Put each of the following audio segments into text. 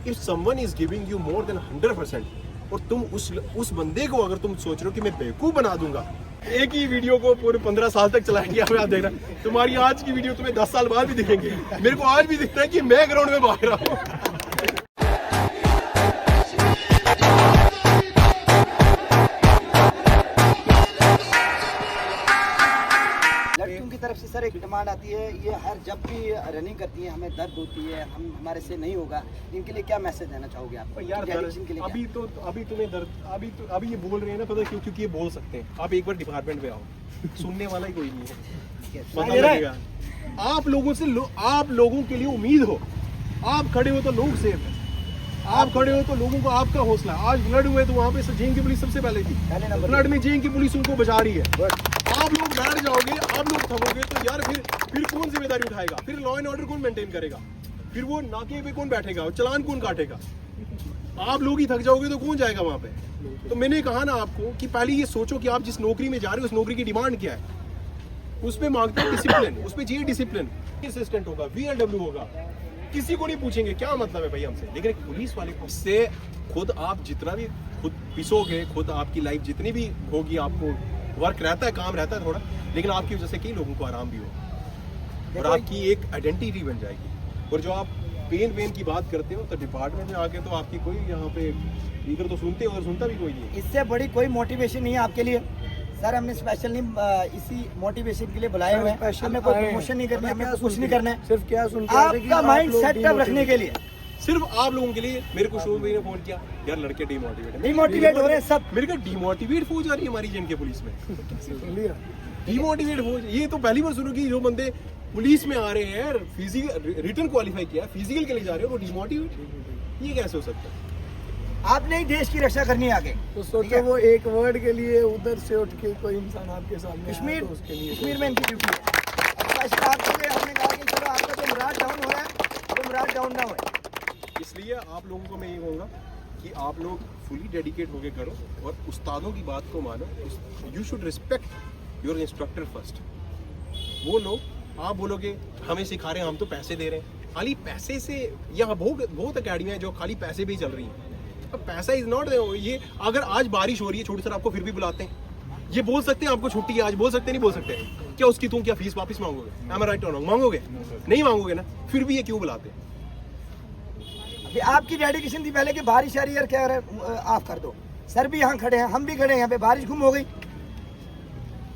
If someone is giving you more than 100% और तुम उस बंदे को अगर तुम सोच रहे हो कि मैं बेवकूफ बना दूंगा, एक ही वीडियो को पूरे 15 साल तक चलाएंगे, आप देख रहे हैं तुम्हारी आज की वीडियो तुम्हें 10 साल बाद भी दिखेंगे। मेरे को आज भी दिखता है कि मैं ग्राउंड में भाग रहा हूँ। तरफ से सर एक डिमांड आती है, ये हर जब भी रनिंग करती है हमें दर्द होती है, हम हमारे से नहीं होगा, इनके लिए क्या मैसेज देना चाहोगे आप? यार अभी तुम्हें दर्द अभी ये बोल रहे हैं ना, पता क्यों? क्योंकि ये बोल सकते हैं। आप एक बार डिपार्टमेंट में आओ, सुनने वाला ही कोई नहीं है, पता लगेगा। आप लोगों से आप लोगों के लिए उम्मीद हो, आप खड़े हो तो लोग सेफ है, आप खड़े हो तो लोगों को आपका हौसला। आज फ्लड हुए तो वहाँ पे जेएन की पुलिस सबसे पहले थी, फ्लड में जेएन की पुलिस उनको बचा रही है। आप लोग बैठ जाओगे, आप लोग थकोगे तो यार फिर कौन जिम्मेदारी उठाएगा? फिर लॉ एंड ऑर्डर कौन मेंटेन करेगा? फिर वो नाके पे कौन बैठेगा? चलान कौन काटेगा? आप लोग ही थक जाओगे तो कौन जाएगा वहाँ पे? तो मैंने कहा ना आपको कि पहले ये सोचो कि आप जिस नौकरी में जा रहे हो उस नौकरी की डिमांड क्या है। उसमें मांगते हैं डिसिप्लिन, उसमें चाहिए डिसिप्लिन। असिस्टेंट होगा, VLW होगा, किसी को नहीं पूछेंगे क्या मतलब है भाई हमसे। लेकिन पुलिस वाले को से खुद आप जितना भी खुद पिसोगे, खुद आपकी लाइफ जितनी भी होगी, आपको वर्क रहता है, काम रहता है थोड़ा, लेकिन आपकी वजह से कई लोगों को आराम भी हो और आपकी एक आइडेंटिटी बन जाएगी। और जो आप पेन की बात करते हो तो डिपार्टमेंट में आके तो आपकी कोई यहाँ पे इधर तो सुनते हो, उधर सुनता भी कोई नहीं। इससे बड़ी कोई मोटिवेशन नहीं है आपके लिए सर। हमने स्पेशल नहीं इसी मोटिवेशन के लिए बुलाए हुए हैं, हमें कोई प्रमोशन नहीं करनी, हमें कुछ नहीं करना है, सिर्फ क्या सुनते हैं आपका माइंड सेटअप रखने के लिए, सिर्फ आप लोगों के लिए। मेरे को शोरूम में फोन किया, यार लड़के डिमोटिवेट हो रहे हैं सब। मेरे को डिमोटिवेट हो जा रही है हमारी जेएन के पुलिस में। डिमोटिवेट हो, ये तो पहली बार सुनो कि जो बंदे पुलिस में आ रहे हैं, फिजिकल रिटर्न क्वालिफाई किया, फिजिकल के लिए जा रहे हो, वो डिमोटिवेट, ये कैसे हो सकता है? आपने ही देश की रक्षा करनी है आगे, तो सोचो वो एक वर्ड के लिए उधर से उठ के कोई इंसान आपके सामने कश्मीर तो उसके लिए कश्मीर में इनकी ड्यूटी है। आपके लिए हमने कहा कि चलो आपका तो मुराद डाउन हो रहा है, तो मुराद डाउन ना हो। इसलिए आप लोगों को मैं ये कहूँगा कि आप लोग फुली डेडिकेट होके करो और उस्तादों की बात को मानो। You should respect your instructor first. वो लोग आप बोलोगे हमें सिखा रहे हैं, हम तो पैसे दे रहे हैं, खाली पैसे से यहाँ बहुत अकेडमियाँ हैं जो खाली पैसे भी चल रही हैं। अब पैसा इज नॉट, ये अगर आज बारिश हो रही है छोटी सर, आपको फिर भी बुलाते हैं, ये बोल सकते हैं आपको छुट्टी है आज, बोल सकते नहीं बोल सकते? क्या उसकी तुम क्या फीस वापस मांगोगे? am I right or wrong? मांगोगे? नहीं मांगोगे ना, फिर भी ये क्यों बुलाते हैं? आपकी डेडिकेशन थी पहले कि बारिश आ रही है, क्या ऑफ कर दो। सर भी यहाँ खड़े हैं, हम भी खड़े हैं यहाँ पे, बारिश गुम हो गई,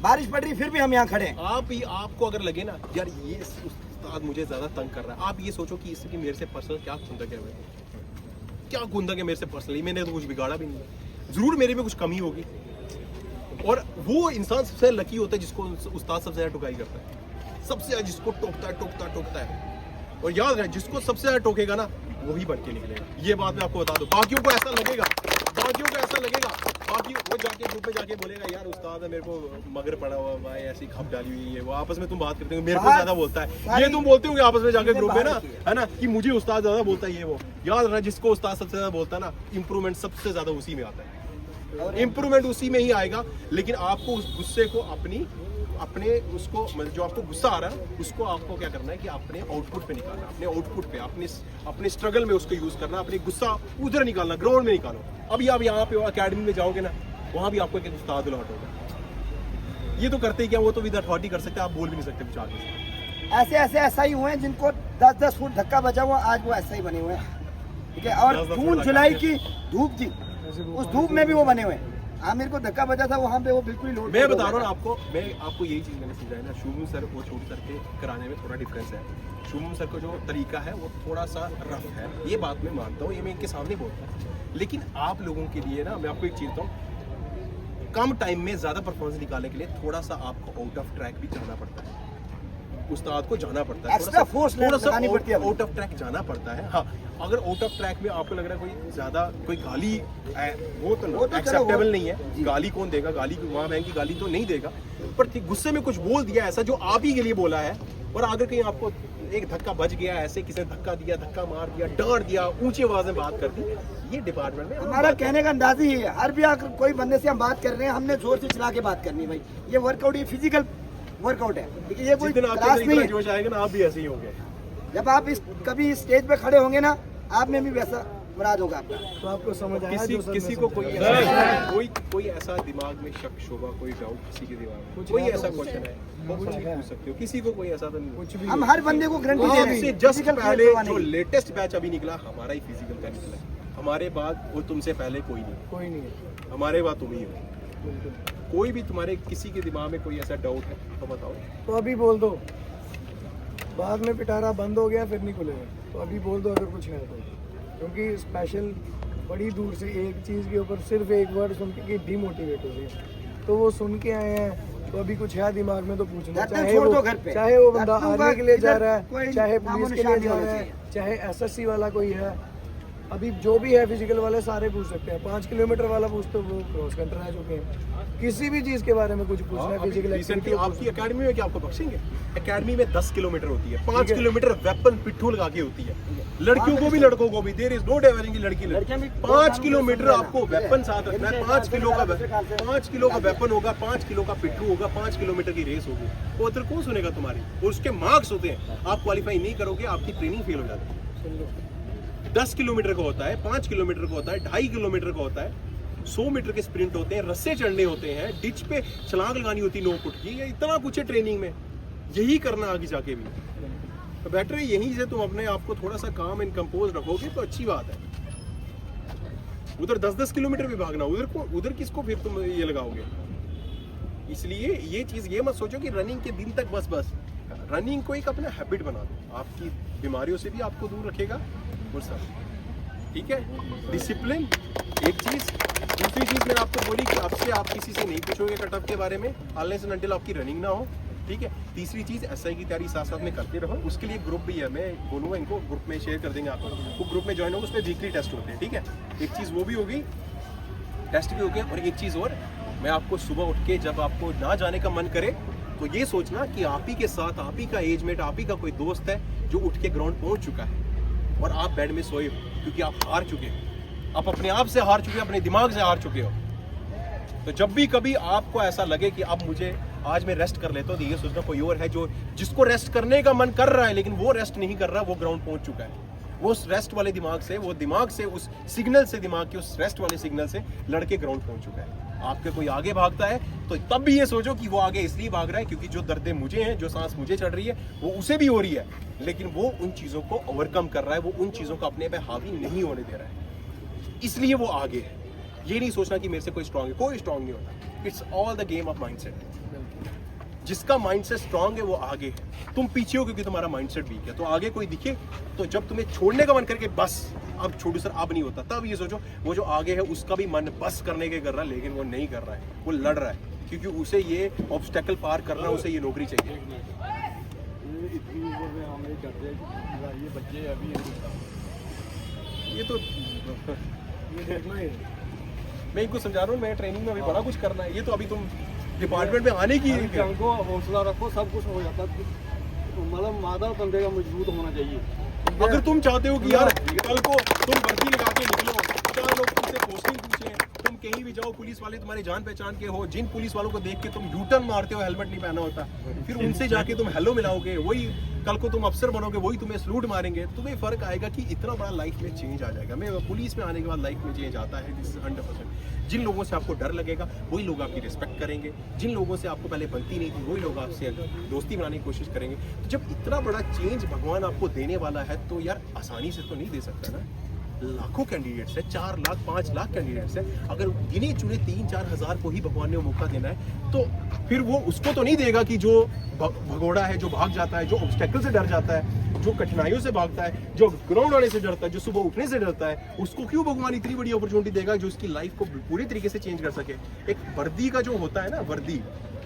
बारिश पड़ रही, फिर भी हम यहाँ खड़े हैं। आपको अगर लगे ना यार ये उस्ताद मुझे ज्यादा तंग कर रहा है, आप ये सोचो कि इसकी मेरे से पर्सनल क्या खुंदक है, क्या खुंदक है मेरे से पर्सनली। मैंने तो कुछ बिगाड़ा भी नहीं है, जरूर मेरे में कुछ कमी होगी। और वो इंसान सबसे लकी होता है जिसको उस्ताद सबसे ज्यादा टोकाई करता है, सबसे ज्यादा जिसको टोकता है। और याद रहे, जिसको सबसे ज्यादा टोकेगा ना वही बन के निकलेगा। ये बात मैं आपको बता दूं। बाकियों को ऐसा लगेगा, बाकी वो जाके ग्रुप में जाके बोलेगा यार उस्ताद है, मेरे को मगर पड़ा हुआ भाई, ऐसी खप डाली हुई है। वो आपस में तुम बात करते हो, मेरे को ज्यादा बोलता है, ये तुम बोलते होगे आपस में जाके ग्रुप में ना, है ना, कि मुझे उस्ताद ज्यादा बोलता है। ये वो याद रखना, जिसको उस्ताद सबसे ज्यादा बोलता है ना, इंप्रूवमेंट सबसे ज्यादा उसी में आता है, इंप्रूवमेंट उसी में ही आएगा। लेकिन आपको उस गुस्से को अपने उसको मतलब जो आपको गुस्सा आ रहा है उसको आपको क्या करना है कि अपने आउटपुट पे निकालना, अपने आउटपुट पे, अपने स्ट्रगल में उसको यूज करना, अपने गुस्सा उधर निकालना, ग्राउंड में निकालो। अभी आप यहाँ पे अकेडमी में जाओगे ना, वहाँ भी आपको एक उस्ताद लौट होगा। ये तो करते ही क्या, वो तो विद अथॉरिटी कर सकते हैं, आप बोल भी नहीं सकते कुछ आगे से। ऐसे ही हुए हैं जिनको 10-10 फुट धक्का बचा हुआ, आज वो ऐसा ही बने हुए हैं, ठीक है। और जून जुलाई की धूप थी, उस धूप में भी वो बने हुए हैं। मेरे को धक्का बचा था वहाँ पे, वो बिल्कुल ही मैं बता रहा हूँ आपको यही चीज़ मैंने समझाई ना। शुभम सर और छोटू सर के कराने में थोड़ा डिफरेंस है। शुभम सर का जो तरीका है वो थोड़ा सा रफ है, ये बात मैं मानता हूँ, ये मैं इनके सामने बोलता हूँ। लेकिन आप लोगों के लिए ना मैं आपको एक चीज़ बताऊँ, कम टाइम में ज़्यादा परफॉर्मेंस निकालने के लिए थोड़ा सा आपको आउट ऑफ ट्रैक भी जाना पड़ता है, उस्ताद को जाना पड़ता है, थोड़ा सा आउट ऑफ ट्रैक जाना पड़ता है। हाँ, अगर आउट ऑफ ट्रैक में आपको लग रहा है कोई ज्यादा कोई गाली वो तो एक्सेप्टेबल नहीं है, गाली कौन देगा, गाली वहाँ बहन की गाली तो नहीं देगा, पर गुस्से में कुछ बोल दिया ऐसा जो आप ही के लिए बोला है, और अगर कहीं आपको एक धक्का बच गया, ऐसे किसी ने धक्का दिया, धक्का मार दिया, डांट दिया, ऊंची आवाज में बात कर दी, ये डिपार्टमेंट में हमारा कहने का अंदाज ही है। हर भी आकर कोई बंदे से हम बात कर रहे हैं, हमने जोर से चला के बात करनी भाई। ये वर्कआउट, ये फिजिकल वर्कआउट है, ये कोई क्लास नहीं है। जोश आएगा ना, आप भी ऐसे ही होंगे। जब आप कभी स्टेज पे खड़े होंगे ना, आप में भी वैसा मुराद होगा आपका। तो आपको समझ आया किसी जो सर किसी ने को समझाया? कोई ऐसा दिमाग में शक शोभा, कोई डाउट किसी के दिमाग में, कुछ कोई है तो ऐसा कुछ क्वेश्चन है वो कुछ कुछ भी है। पूछ सकते हो, किसी को कोई ऐसा तो नहीं। कुछ भी हम हो। हर बंदे को गारंटी दे रहे आपसे हैं जस्ट physical पहले करवाने जो की। लेटेस्ट बैच अभी निकला हमारा ही फिजिकल का निकला, हमारे बाद और तुमसे पहले कोई नहीं, कोई नहीं है हमारे बाद तुम ही हो। बिल्कुल। कोई भी तुम्हारे किसी के दिमाग में कोई ऐसा डाउट है तो बताओ। तो अभी बोल दो, बाद में पिटारा बंद हो गया फिर नहीं खुलेगा, तो अभी बोल दो अगर कुछ है तो, क्योंकि स्पेशल बड़ी दूर से एक चीज़ के ऊपर सिर्फ एक वर्ड सुन के डिमोटिवेट हो गए, तो वो सुन के आए हैं, तो अभी कुछ है दिमाग में तो पूछना, जाते चाहे छोड़ वो दो घर पे। चाहे वो बंदा जाते आर्मी के लिए जा इधर रहा कोई है, चाहे नामो पुलिस के लिए निशान जा नहीं रहा होना है, चाहे एसएससी वाला कोई है, अभी जो भी है फिजिकल वाले सारे पूछ सकते हैं। 5 किलोमीटर वाला पूछ तो वो क्रॉस कंट्री आ चुके हैं, किसी भी चीज़ के बारे में कुछ पूछना है फिजिकल रिसेंटली एक्टिविटी आपकी एकेडमी में क्या आपको बख्शेंगे? एकेडमी में 10 किलोमीटर होती है, 5 ठीक है। किलोमीटर वेपन पिट्ठू लगा के होती है, लड़कियों को भी लड़कों को भी, देयर इज नो डिफरेंस की लड़की लड़कियां भी 5 किलोमीटर समझाना। आपको वेपन साथ रखना है, 5 किलो का वेपन होगा, 5 किलो का पिट्ठू होगा, 5 किलोमीटर की रेस होगी, वो उधर कौन सुनेगा तुम्हारी? और उसके मार्क्स होते हैं, आप क्वालिफाई नहीं करोगे आपकी ट्रेनिंग फेल हो जाती है। 10 किलोमीटर का होता है, 5 किलोमीटर का होता है, 2.5 किलोमीटर का होता है, 100 मीटर के स्प्रिंट होते हैं, रस्से चढ़ने होते हैं, डिच पे छलांग लगानी होती है 9 फुट की, ये इतना कुछ है ट्रेनिंग में, यही करना आगे जाके भी। तो बेटर है यहीं से तुम अपने आप को थोड़ा सा काम एंड कंपोज रखोगे तो अच्छी बात है। उधर 10-10 किलोमीटर भी भागना, उधर किसको फिर तुम ये लगाओगे? इसलिए ये चीज ये मत सोचो कि रनिंग के दिन तक बस रनिंग को एक अपना हैबिट बना दो, आपकी बीमारियों से भी आपको दूर रखेगा और सब ठीक है। डिसिप्लिन एक चीज, दूसरी चीज मैंने आपको बोली कि आपसे आप किसी से नहीं पूछोगे कटअप के बारे में अनलेस एंड अनटिल आपकी रनिंग ना हो, ठीक है। तीसरी चीज एसआई की तैयारी साथ साथ में करते रहो, उसके लिए ग्रुप भी है, मैं बोलूँगा इनको ग्रुप में शेयर कर देंगे आपको, वो ग्रुप में ज्वाइन होगा, उसमें वीकली टेस्ट होते हैं, ठीक है। एक चीज़ वो भी होगी, टेस्ट भी हो गया, और एक चीज़ और, मैं आपको सुबह उठ के जब आपको ना जाने का मन करे तो ये सोचना कि आप ही के साथ आप ही का एजमेट, आप ही का कोई दोस्त है जो उठ के ग्राउंड पहुंच चुका है और आप बेड में सोए हो, क्योंकि आप हार चुके हो, आप अपने आप से हार चुके हो, अपने दिमाग से हार चुके हो। तो जब भी कभी आपको ऐसा लगे कि अब मुझे आज मैं रेस्ट कर लेता हूँ, तो ये सोचना कोई और है जो जिसको रेस्ट करने का मन कर रहा है लेकिन वो रेस्ट नहीं कर रहा, वो ग्राउंड पहुंच चुका है। वो उस रेस्ट वाले दिमाग से, वो दिमाग से, उस सिग्नल से, दिमाग के उस रेस्ट वाले सिग्नल से लड़के ग्राउंड पहुंच चुका है। आपके कोई आगे भागता है तो तब भी ये सोचो कि वो आगे इसलिए भाग रहा है क्योंकि जो दर्दें मुझे हैं, जो सांस मुझे चढ़ रही है, वो उसे भी हो रही है, लेकिन वो उन चीज़ों को ओवरकम कर रहा है, वो उन चीज़ों को अपने पे हावी नहीं होने दे रहा है, इसलिए वो आगे है। ये नहीं सोचना कि मेरे से कोई स्ट्रांग है, कोई स्ट्रांग नहीं होता। It's all the game of mindset. जिसका माइंडसेट स्ट्रांग है वो आगे है, तुम पीछे हो क्योंकि तुम्हारा माइंडसेट वीक है। तो आगे कोई दिखे तो जब तुम्हें छोड़ने का मन करके बस अब छोड़ू सर अब नहीं होता, तब ये सोचो वो जो आगे है उसका भी मन बस करने के कर रहा है, लेकिन वो नहीं कर रहा है, वो लड़ रहा है, क्योंकि उसे ये ऑब्स्टेकल पार करना, उसे ये नौकरी चाहिए। ये तो मैं इनको समझा रहा हूँ, मैं ट्रेनिंग में अभी बड़ा कुछ करना है, ये तो अभी तुम डिपार्टमेंट में आने की को हौसला रखो, सब कुछ हो जाता है। मतलब मादा बंदे का मजबूत होना चाहिए। अगर तुम चाहते हो कि यार कल को तुम वर्दी लगा के निकलो, 4 लोग तुमसे पोस्टिंग पूछे, तुम कहीं भी जाओ, पुलिस वाले तुम्हारे जान पहचान के हो, जिन पुलिस वालों को देख के तुम यूटर्न मारते हो, हेलमेट नहीं पहना होता, फिर उनसे जाके तुम हेलो मिलाओगे, वही कल को तुम अफसर बनोगे, वही तुम्हें सलूट मारेंगे, तुम्हें फर्क आएगा कि इतना बड़ा लाइफ में चेंज आ जाएगा। मैं पुलिस में आने के बाद लाइफ में चेंज आता है 100%। जिन लोगों से आपको डर लगेगा वही लोग आपकी रिस्पेक्ट करेंगे, जिन लोगों से आपको पहले बनती नहीं थी वही लोग आपसे दोस्ती बनाने की कोशिश करेंगे। तो जब इतना बड़ा चेंज भगवान आपको देने वाला है तो यार आसानी से तो नहीं दे सकता ना। लाखों कैंडिडेट्स है, 4 लाख 5 लाख कैंडिडेट्स है, अगर गिने चुने 3-4 हज़ार को ही भगवान ने मौका देना है तो फिर वो उसको तो नहीं देगा कि जो भगोड़ा है, जो भाग जाता है, जो ऑब्स्टेकल से डर जाता है, जो कठिनाइयों से भागता है, जो ग्राउंड आने से डरता है, जो सुबह उठने से डरता है, उसको क्यों भगवान इतनी बड़ी अपॉर्चुनिटी देगा जो उसकी लाइफ को पूरी तरीके से चेंज कर सके। एक वर्दी का जो होता है ना, वर्दी,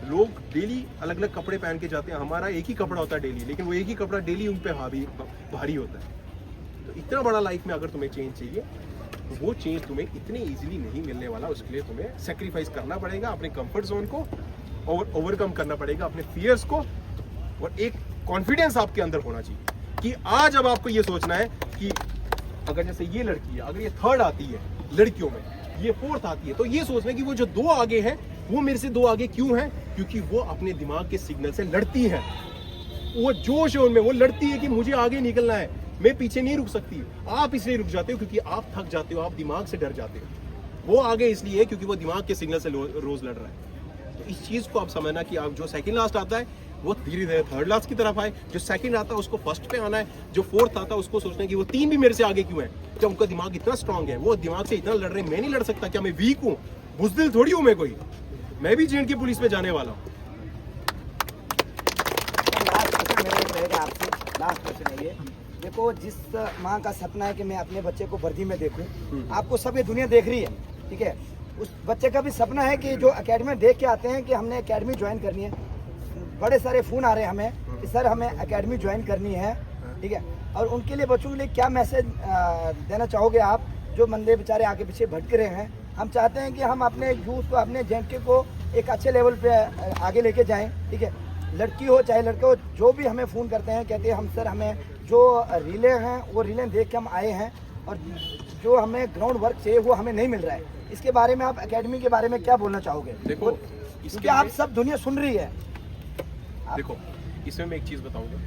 लोग डेली अलग अलग कपड़े पहन के जाते हैं, हमारा एक ही कपड़ा होता है डेली, लेकिन वो एक ही कपड़ा डेली उन पे भारी होता है। तो इतना बड़ा लाइफ में अगर तुम्हें चेंज चाहिए तो वो चेंज तुम्हें इतने इजीली नहीं मिलने वाला, उसके लिए तुम्हें सेक्रीफाइस करना पड़ेगा, अपने कंफर्ट जोन को ओवरकम करना पड़ेगा, अपने फियर्स को, और एक कॉन्फिडेंस आपके अंदर होना चाहिए कि आज अब आपको ये सोचना है कि अगर जैसे ये लड़की है, अगर ये 3rd आती है लड़कियों में, ये 4th आती है, तो ये सोचना है कि वो जो 2 आगे हैं वो मेरे से 2 आगे क्यों हैं, क्योंकि वो अपने दिमाग के सिग्नल से लड़ती है, वो जोश है उनमें, वो लड़ती है कि मुझे आगे निकलना है। मैं पीछे नहीं रुक सकती। आप इसलिए रुक जाते हो क्योंकि आप थक जाते हो, आप दिमाग से डर जाते हो। वो आगे इसलिए है क्योंकि वो दिमाग के सिग्नल से रोज लड़ रहा है। तो इस चीज को आप समझना कि आप जो सेकंड लास्ट आता है वो धीरे धीरे थर्ड लास्ट की तरफ आए, जो सेकंड आता है उसको फर्स्ट पे आना है, जो फोर्थ आता है उसको सोचना है कि वो 3 भी मेरे से आगे क्यों है। जब उनका दिमाग इतना स्ट्रांग है, वो दिमाग से इतना लड़ रहे हैं, मैं नहीं लड़ सकता क्या? मैं वीक हूँ, बुज़दिल थोड़ी हूँ मैं कोई, मैं भी जेएंडके पुलिस में जाने वाला हूँ। लास्ट क्वेश्चन है ये, देखो जिस माँ का सपना है कि मैं अपने बच्चे को वर्दी में देखूं, आपको सब ये दुनिया देख रही है, ठीक है, उस बच्चे का भी सपना है कि जो एकेडमी में देख के आते हैं कि हमने एकेडमी ज्वाइन करनी है, बड़े सारे फ़ोन आ रहे हैं हमें कि सर हमें एकेडमी ज्वाइन करनी है, ठीक है, और उनके लिए बच्चों के लिए क्या मैसेज देना चाहोगे आप, जो बंदे बेचारे आगे पीछे भटक रहे हैं? हम चाहते हैं कि हम अपने यूथ को, अपने जेएंडके को एक अच्छे लेवल पे आगे लेके जाएं, ठीक है, लड़की हो चाहे लड़का हो, जो भी हमें फ़ोन करते हैं कहते हैं हम सर हमें जो रिले हैं वो रिले देख के हम आए हैं और जो हमें ग्राउंड वर्क चाहिए वो हमें नहीं मिल रहा है। इसके बारे में आप एकेडमी के बारे में क्या बोलना चाहोगे? देखो क्योंकि आप सब दुनिया सुन रही है। देखो इसमें मैं एक चीज़ बताऊंगा,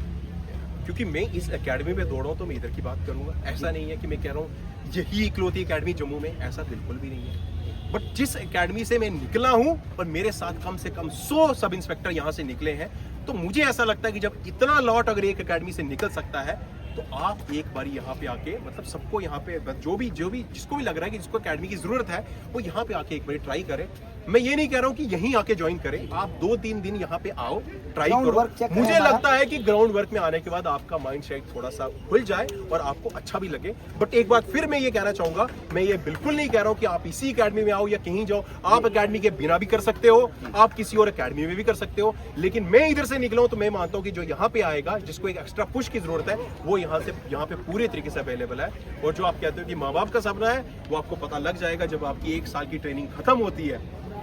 क्योंकि मैं इस एकेडमी में दौड़ा हूँ तो मैं इधर की बात करूंगा। ऐसा नहीं है कि मैं कह रहा हूँ यही इकलौती एकेडमी जम्मू में, ऐसा बिल्कुल भी नहीं है। बट जिस एकेडमी से मैं निकला हूँ और मेरे साथ कम से कम 100 सब इंस्पेक्टर यहाँ से निकले हैं, तो मुझे ऐसा लगता है कि जब इतना लॉट अगर एक एकेडमी से निकल सकता है तो आप एक बार यहाँ पे आके, मतलब सबको यहाँ पे जो भी जिसको भी लग रहा है कि जिसको एकेडमी की जरूरत है वो यहाँ पे आके एक बार ट्राई करें। मैं ये नहीं कह रहा हूँ कि यहीं आके ज्वाइन करें, आप 2-3 दिन यहाँ पे आओ, ट्राई करो। मुझे लगता है कि ग्राउंड वर्क में आने के बाद आपका माइंड सेट थोड़ा सा खुल जाए और आपको अच्छा भी लगे। बट एक बात फिर मैं ये कहना चाहूंगा, मैं ये बिल्कुल नहीं कह रहा हूँ कि आप इसी एकेडमी में आओ या कहीं जाओ। आप एकेडमी के बिना भी कर सकते हो, आप किसी और एकेडमी में भी कर सकते हो, लेकिन मैं इधर से निकला हूं तो मैं मानता हूं कि जो यहाँ पे आएगा, जिसको एक एक्स्ट्रा पुश की जरूरत है, वो यहाँ पे पूरे तरीके से अवेलेबल है। और जो आप कहते हो कि माँ बाप का सपना है, वो आपको पता लग जाएगा जब आपकी 1 साल की ट्रेनिंग खत्म होती है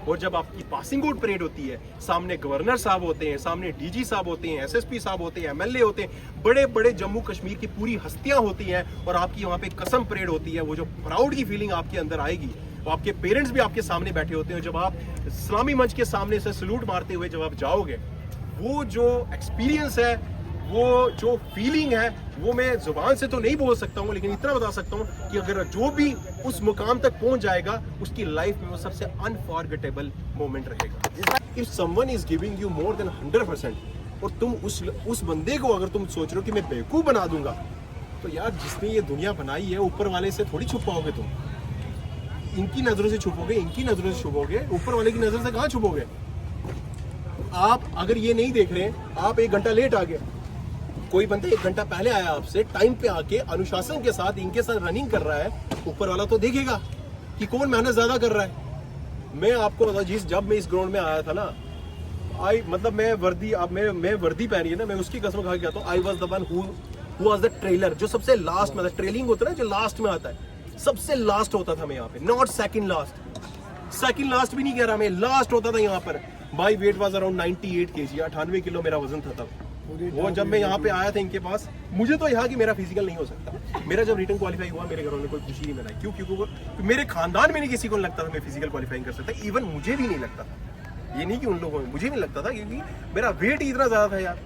और जब आपकी पासिंग आउट परेड होती है। सामने गवर्नर साहब होते हैं, सामने डीजी साहब होते हैं, एसएसपी साहब होते हैं, एमएलए होते हैं, बड़े बड़े जम्मू कश्मीर की पूरी हस्तियां होती हैं और आपकी वहाँ पे कसम परेड होती है। वो जो प्राउड की फीलिंग आपके अंदर आएगी, तो आपके पेरेंट्स भी आपके सामने बैठे होते हैं। जब आप इस्लामी मंच के सामने से सलूट मारते हुए जब आप जाओगे, वो जो एक्सपीरियंस है, वो जो फीलिंग है, वो मैं जुबान से तो नहीं बोल सकता हूँ, लेकिन इतना बता सकता हूँ कि अगर जो भी उस मुकाम तक पहुंच जाएगा, उसकी लाइफ में वो सबसे अनफॉरगेटेबल मोमेंट रहेगा। If someone is giving you more than 100% और तुम उस बंदे को अगर तुम सोच रहे हो कि मैं बेवकूफ बना दूंगा, तो यार जिसने ये दुनिया बनाई है, ऊपर वाले से थोड़ी छुप पाओगे तुम। इनकी नजरों से छुपोगे, इनकी नजरों से छुपोगे, ऊपर वाले की नजर से कहाँ छुपोगे? आप अगर ये नहीं देख रहे, आप 1 घंटा लेट आ गए, कोई बंदा 1 घंटा पहले आया आपसे, टाइम पे आके अनुशासन के साथ इनके साथ रनिंग कर रहा है, ऊपर वाला तो देखेगा कि कौन मेहनत ज्यादा कर रहा है। मैं आपको बता, जब मैं इस ग्राउंड में आया था ना, मतलब मैं वर्दी पहनी है ना, मैं उसकी कसम खा के कहता हूँ, I was the one who was the trailer, जो सबसे लास्ट में, ट्रेलिंग होता है ना, जो लास्ट में आता है, सबसे लास्ट होता था मैं यहाँ पे, नॉट सेकंड लास्ट भी नहीं कह रहा मैं, लास्ट होता था यहाँ पर। My weight was around 98 kg, 98 kilo मेरा वजन था तब। वो जब मैं यहाँ पे आया था इनके पास, मुझे तो यहाँ कि मेरा फिजिकल नहीं हो सकता। मेरा जब रिटर्न क्वालिफाई हुआ, मेरे घर वालों ने कोई खुशी नहीं मनाई। क्यों? क्योंकि मेरे खानदान में नहीं किसी को लगता था मैं फिजिकल क्वालिफाइंग कर सकता, इवन मुझे भी नहीं लगता था। ये नहीं कि उन लोगों में, मुझे नहीं लगता था, क्योंकि मेरा वेट ही इतना ज्यादा था यार।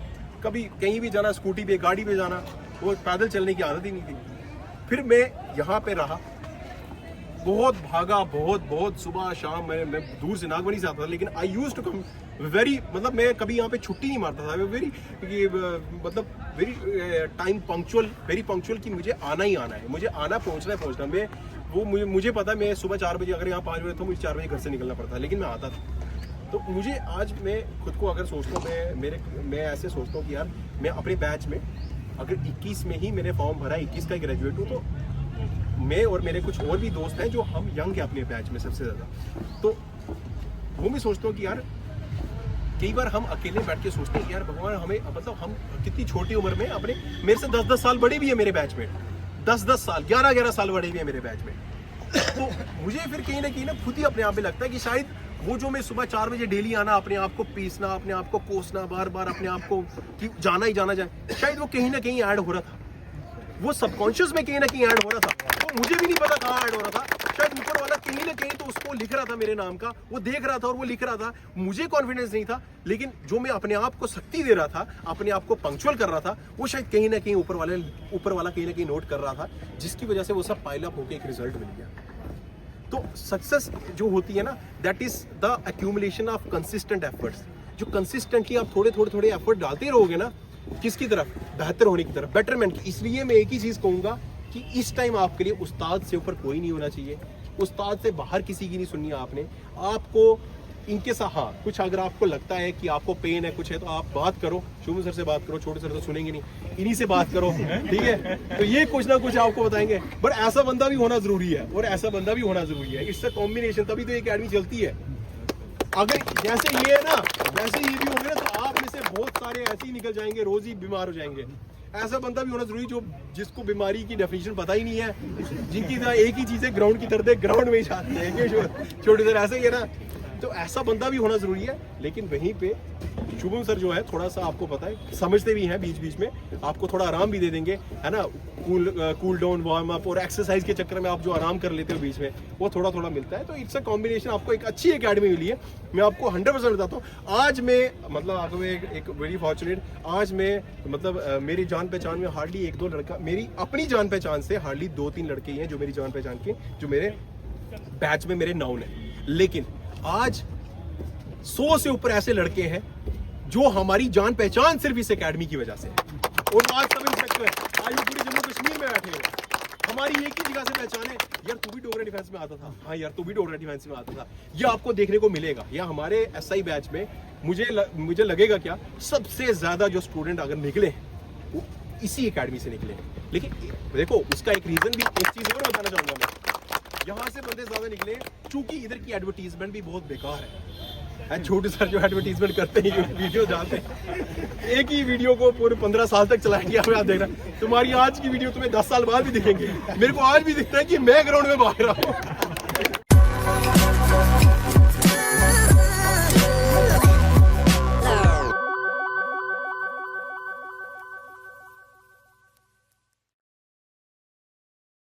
कभी कहीं भी जाना, स्कूटी पे, गाड़ी पे जाना, वो पैदल चलने की आदत ही नहीं थी। फिर मैं यहाँ पे रहा, बहुत भागा, बहुत सुबह शाम, मैं दूर से नागबनी से आता था, लेकिन I used to come very, मतलब मैं कभी यहाँ पे छुट्टी नहीं मारता था, very time punctual, very punctual कि मुझे आना ही आना है, मुझे आना, पहुँचना। मैं मुझे पता है, मैं सुबह 4 बजे अगर यहाँ 5 बजे, तो मुझे 4 बजे घर से निकलना पड़ता है, लेकिन मैं आता था। तो मुझे आज मैं खुद को अगर सोचता हूँ, मैं ऐसे सोचता हूँ कि यार मैं अपने बैच में अगर 21 में ही मैंने फॉर्म भरा, 21 का ग्रेजुएट हूँ, तो मैं और मेरे कुछ और भी दोस्त हैं जो हम यंग है अपने बैच में सबसे ज़्यादा। तो वो मैं सोचता हूँ कि यार कई बार हम अकेले बैठ के सोचते हैं कि यार भगवान हमें, मतलब हम कितनी छोटी उम्र में, अपने मेरे से 10-10 साल बड़े भी है मेरे बैच में, 10-10 साल, 11-11 साल बड़े भी है मेरे बैच में। तो मुझे फिर कहीं ना कहीं खुद ही अपने आप में लगता है कि शायद वो जो मैं सुबह 4 बजे डेली आना, अपने आप को पीसना, अपने आप को कोसना, बार बार अपने आप को कि जाना ही जाना जाए, शायद वो कहीं ना कहीं ऐड हो रहा था, वो सबकॉन्शियस में कहीं ना कहीं ऐड हो रहा था। तो मुझे भी नहीं पता कहाँ ऐड हो रहा था, शायद ऊपर वाला कहीं ना कहीं तो उसको लिख रहा था मेरे नाम का, वो देख रहा था और वो लिख रहा था, मुझे कॉन्फिडेंस नहीं था, लेकिन जो मैं अपने आप को शक्ति दे रहा था, अपने आप को पंक्चुअल कर रहा था, वो शायद कहीं ना कहीं ऊपर वाला कहीं ना कहीं नोट कर रहा था, जिसकी वजह से वो सब पाइल अप होकर एक रिजल्ट मिल गया। तो सक्सेस जो होती है ना, that is the accumulation of consistent efforts. जो कंसिस्टेंटली आप थोड़े एफर्ट डालते रहोगे ना, किसकी तरफ? बेहतर होने की तरफ, बेटरमेंट की। इसलिए मैं एक ही चीज कहूंगा कि इस टाइम आपके लिए उस्ताद से ऊपर कोई नहीं होना चाहिए, उस्ताद से बाहर किसी की नहीं सुननी है आपने। आपको इनके साथ, हाँ, कुछ अगर आपको लगता है कि आपको पेन है, कुछ है, तो आप बात करो, शुभम सर से बात करो, छोटे सर तो सुनेंगे नहीं, इन्हीं से बात करो, ठीक है? तो ये कुछ ना कुछ आपको बताएंगे, बट ऐसा बंदा भी होना जरूरी है, और ऐसा बंदा भी होना जरूरी है। इससे कॉम्बिनेशन, तभी तो ये अकेडमी चलती है। अगर जैसे ये है ना, वैसे ये भी होंगे ना, तो आप में से बहुत सारे ऐसे ही निकल जाएंगे, रोज ही बीमार हो जाएंगे। ऐसा बंदा भी होना जरूरी जो जिसको बीमारी की डेफिनेशन पता ही नहीं है, जिनकी एक ही चीज है, ग्राउंड की तरफ ग्राउंड में ही जाते हैं, छोटे सर ऐसे ही है ना। तो ऐसा बंदा भी होना जरूरी है। लेकिन वहीं पे शुभम सर जो है, थोड़ा सा आपको पता है, समझते भी हैं, बीच बीच में आपको थोड़ा आराम भी दे देंगे, है ना। कूल डाउन, वार्म अप और एक्सरसाइज के चक्कर में आप जो आराम कर लेते हो बीच में, वो थोड़ा थोड़ा मिलता है। तो इट्स अ कॉम्बिनेशन। आपको एक अच्छी एकेडमी मिली है, मैं आपको 100% बताता हूँ। आज मैं मतलब आपको एक वेरी फॉर्चुनेट, आज मैं मतलब मेरी जान पहचान में हार्डली 1-2 लड़का, मेरी अपनी जान पहचान से हार्डली 2-3 लड़के ही हैं जो मेरी जान पहचान के, जो मेरे बैच में मेरे नाउन है। लेकिन आज 100 से ऊपर ऐसे लड़के हैं जो हमारी जान पहचान सिर्फ इस एकेडमी की वजह से है। और आज सब इंस्पेक्टर है, आज पूरे जम्मू कश्मीर में बैठे हैं, हमारी एक ही जगह से पहचान है, यार तू भी डोगरा डिफेंस में आता था, हाँ यार तू भी डोगरा डिफेंस में आता था। ये आपको देखने को मिलेगा। या हमारे एसआई बैच में मुझे लगेगा क्या, सबसे ज्यादा जो स्टूडेंट अगर निकले वो इसी एकेडमी से निकले। लेकिन देखो, उसका एक रीजन भी, एक चीज और बताना चाहूंगा मैं, यहाँ से बंदे ज्यादा निकले क्योंकि इधर की एडवर्टीजमेंट भी बहुत बेकार है। छोटे सर जो एडवर्टीजमेंट करते हैं, वीडियो डालते हैं, एक ही वीडियो को पूरे 15 साल तक चलाएंगे। आप देखना, तुम्हारी आज की वीडियो तुम्हें 10 साल बाद भी दिखेंगे। मेरे को आज भी दिखता है कि मैं ग्राउंड में भाग रहा हूँ।